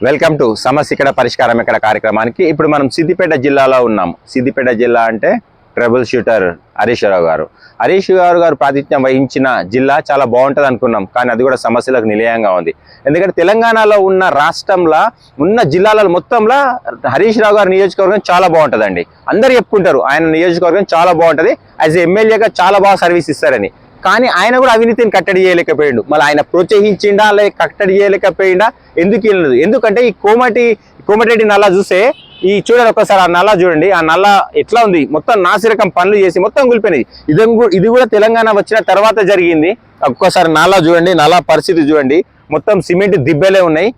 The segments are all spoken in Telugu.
వెల్కమ్ టు సమస్య ఇక్కడ పరిష్కారం ఇక్కడ కార్యక్రమానికి. ఇప్పుడు మనం సిద్దిపేట జిల్లాలో ఉన్నాం. సిద్దిపేట జిల్లా అంటే ట్రబుల్ షూటర్ హరీష్ రావు గారు ప్రాతినిధ్యం వహించిన జిల్లా చాలా బాగుంటుంది అనుకున్నాం, కానీ అది కూడా సమస్యలకు నిలయంగా ఉంది. ఎందుకంటే తెలంగాణలో ఉన్న రాష్ట్రంలో ఉన్న జిల్లాలలో మొత్తంలో హరీష్ రావు గారి నియోజకవర్గం చాలా బాగుంటుందండి. అందరు చెప్పుకుంటారు ఆయన నియోజకవర్గం చాలా బాగుంటుంది, యాజ్ ఎమ్మెల్యేగా చాలా బాగా సర్వీస్ ఇస్తారని. కానీ ఆయన కూడా అవినీతిని కట్టడి చేయలేకపోయిండు. మళ్ళీ ఆయన ప్రోత్సహించిండా లేక కట్టడి చేయలేకపోయిండా ఎందుకు వెళ్ళదు? ఎందుకంటే ఈ కోమటిరెడ్డి నల్లా చూస్తే చూడండి ఒక్కసారి, ఆ నల్లా చూడండి, ఆ నల్లా ఎట్లా ఉంది, మొత్తం నాసిరకం పనులు చేసి మొత్తం కూలిపోయినది. ఇది కూడా తెలంగాణ వచ్చిన తర్వాత జరిగింది. ఒక్కసారి నల్లా చూడండి, నల్లా పరిస్థితి చూడండి, మొత్తం సిమెంట్ దిబ్బలే ఉన్నాయి.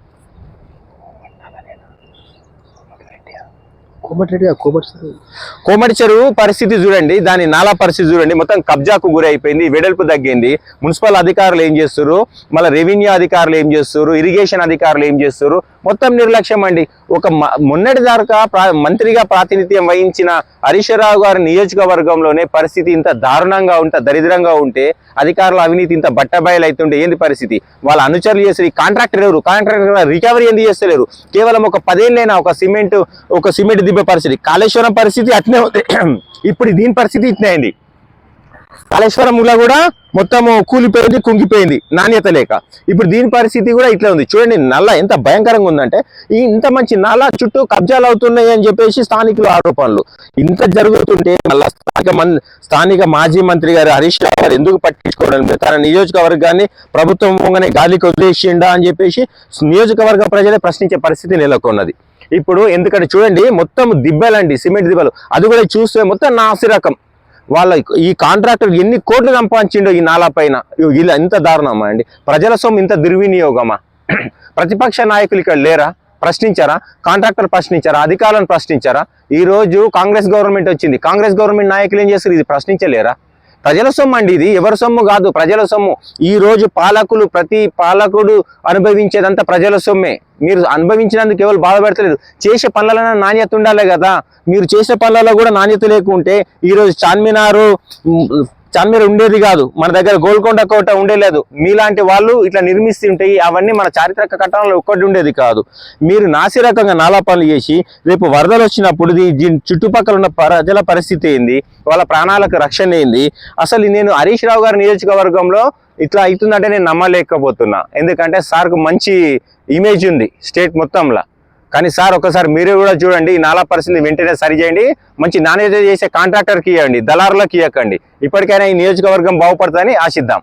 కోమటి చెరువు పరిస్థితి చూడండి, దాని నాలా పరిస్థితి చూడండి, మొత్తం కబ్జాకు గురి అయిపోయింది, వెడల్పు తగ్గింది. మున్సిపల్ అధికారులు ఏం చేస్తారు, మళ్ళీ రెవెన్యూ అధికారులు ఏం చేస్తారు, ఇరిగేషన్ అధికారులు ఏం చేస్తారు, మొత్తం నిర్లక్ష్యం అండి. ఒక మొన్నటి దాకా మంత్రిగా ప్రాతినిధ్యం వహించిన హరీష్ రావు గారి నియోజకవర్గంలోనే పరిస్థితి ఇంత దారుణంగా దరిద్రంగా ఉంటే, అధికారుల అవినీతి ఇంత బట్టబయలు అవుతుంటే ఏంది పరిస్థితి? వాళ్ళ అనుచరులు చేసి కాంట్రాక్టర్ రికవరీ ఎందుకు చేస్తలేరు? కేవలం ఒక 10 ఏళ్ళైనా ఒక సిమెంట్ దిబ్బ పరిస్థితి. కాళేశ్వరం పరిస్థితి అట్నే ఉంది. ఇప్పుడు దీని పరిస్థితి ఇట్నే అయింది. కాళేశ్వరంలో కూడా మొత్తం కూలిపోయింది, కుంగిపోయింది నాణ్యత లేక. ఇప్పుడు దీని పరిస్థితి కూడా ఇట్లా ఉంది. చూడండి నల్ల ఎంత భయంకరంగా ఉందంటే, ఇంత మంచి నల్ల చుట్టూ కబ్జాలు అవుతున్నాయి అని చెప్పేసి స్థానికుల ఆరోపణలు. ఇంత జరుగుతుంటే మళ్ళీ స్థానిక మాజీ మంత్రి గారు హరీష్ రావు గారు ఎందుకు పట్టించుకోవడం లేదు? తన నియోజకవర్గాన్ని ప్రభుత్వం గాలికి వదిలేసిండా అని చెప్పేసి నియోజకవర్గ ప్రజలే ప్రశ్నించే పరిస్థితి నెలకొన్నది. ఇప్పుడు ఎందుకంటే చూడండి మొత్తం దిబ్బలండి, సిమెంట్ దిబ్బలు. అది కూడా చూస్తే మొత్తం నాసిరకం. వాళ్ళ ఈ కాంట్రాక్టర్ ఎన్ని కోట్లు సంపాదించిండో ఈ నాలా పైన. ఇలా ఇంత దారుణమా అండి? ప్రజల సొమ్ము ఇంత దుర్వినియోగమా? ప్రతిపక్ష నాయకులు ఇక్కడ లేరా? ప్రశ్నించారా? కాంట్రాక్టర్ ప్రశ్నించారా? అధికారులను ప్రశ్నించారా? ఈ రోజు కాంగ్రెస్ గవర్నమెంట్ వచ్చింది, కాంగ్రెస్ గవర్నమెంట్ నాయకులు ఏం చేస్తారు? ఇది ప్రశ్నించలేరా? ప్రజల సొమ్ము అండి, ఇది ఎవరి సొమ్ము కాదు, ప్రజల సొమ్ము. ఈ రోజు ప్రతి పాలకుడు అనుభవించేదంతా ప్రజల సొమ్మే. మీరు అనుభవించినందుకు ఎవరు బాధపడతలేదు. చేసే పనులలో నాణ్యత ఉండాలి కదా. మీరు చేసే పనులలో కూడా నాణ్యత లేకుంటే ఈరోజు చార్మినార్ ఉండేది కాదు, మన దగ్గర గోల్కొండ కోట ఉండేలేదు. మీలాంటి వాళ్ళు ఇట్లా నిర్మిస్తుంటాయి, అవన్నీ మన చారిత్రక కట్టడంలో ఒక్కటి ఉండేది కాదు. మీరు నాసిరకంగా నాలా పనులు చేసి రేపు వరదలు వచ్చినప్పుడు చుట్టుపక్కల ఉన్న ప్రజల పరిస్థితి ఏంది, వాళ్ళ ప్రాణాలకు రక్షణ ఏంది? అసలు నేను హరీష్ రావు గారి నియోజకవర్గంలో ఇట్లా అవుతుందంటే నేను నమ్మలేకపోతున్నా. ఎందుకంటే సార్కు మంచి ఇమేజ్ ఉంది స్టేట్ మొత్తంలో. కానీ సార్ ఒకసారి మీరు కూడా చూడండి, ఈ నాలా పరిస్థితి వెంటనే సరి చేయండి. మంచి నాణ్యత చేసే కాంట్రాక్టర్కి ఇవ్వండి, దళారులకు ఇవ్వకండి. ఇప్పటికైనా ఈ నియోజకవర్గం బాగుపడుతుందని ఆశిద్దాం.